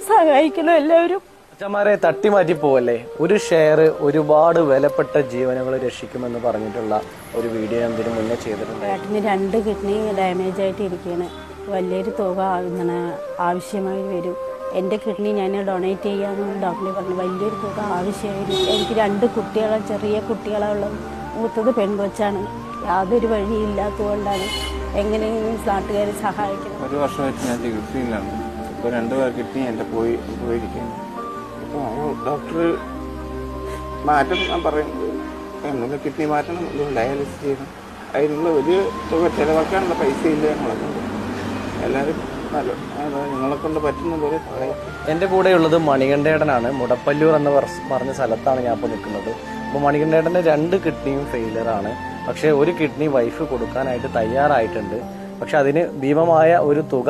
സഹായിക്കണം എല്ലാവരും. അച്ഛന്മാരെ തട്ടിമാറ്റി പോവല്ലേ. ഒരു ഷെയർ ഒരുപാട് വിലപ്പെട്ട ജീവനുകൾ രക്ഷിക്കുമെന്ന് പറഞ്ഞിട്ടുള്ള ഒരു വീഡിയോ എന്തിനു മുന്നേ ചെയ്തിട്ടുണ്ട്. ഏട്ടന് 2 കിഡ്നി ഡാമേജ് ആയിട്ട് ഇരിക്കുകയാണ്. വലിയൊരു തുക ഇങ്ങനെ ആവശ്യമായി വരും. എൻ്റെ കിഡ്നി ഞാൻ ഡൊണേറ്റ് ചെയ്യാമെന്ന് ഡോക്ടർ പറഞ്ഞു. വലിയൊരു തുക ആവശ്യമായി. എനിക്ക് 2 കുട്ടികളെ, ചെറിയ കുട്ടികളുള്ളത്. മൂത്തത് പെൺകൊച്ചാണ്. യാതൊരു വഴിയില്ലാത്തതുകൊണ്ടാണ്. എങ്ങനെയെങ്കിലും നാട്ടുകാർ സഹായിക്കണം. 1 വർഷമായിട്ട് ഞാൻ ചികിത്സയിലാണ്. ഇപ്പോൾ 2 പേർ കിഡ്നി എൻ്റെ പോയിരിക്കുന്നു. അപ്പോൾ ഡോക്ടർ മാറ്റം ഞാൻ പറയുന്നത് എന്നുള്ള കിഡ്നി മാറ്റണം, ഡയാലിസിസ് ചെയ്യണം. അതിനുള്ള വലിയ തുക ചിലവാക്കാനുള്ള പൈസ ഇല്ല ഞങ്ങളെ. എല്ലാവരും നിങ്ങളെ കൊണ്ട് പറ്റുന്ന പോലെ സഹായിക്കും. എൻ്റെ കൂടെയുള്ളത് മണികണ്ഠേട്ടനാണ്. മുടപ്പല്ലൂർ എന്ന് പറഞ്ഞ സ്ഥലത്താണ് ഞാൻ ഇപ്പോൾ നിൽക്കുന്നത്. അപ്പോൾ മണികണ്ഠേട്ടൻ്റെ 2 കിഡ്നിയും ഫെയിലറാണ്. പക്ഷേ ഒരു കിഡ്നി വൈഫ് കൊടുക്കാനായിട്ട് തയ്യാറായിട്ടുണ്ട്. പക്ഷെ അതിന് ഭീമമായ ഒരു തുക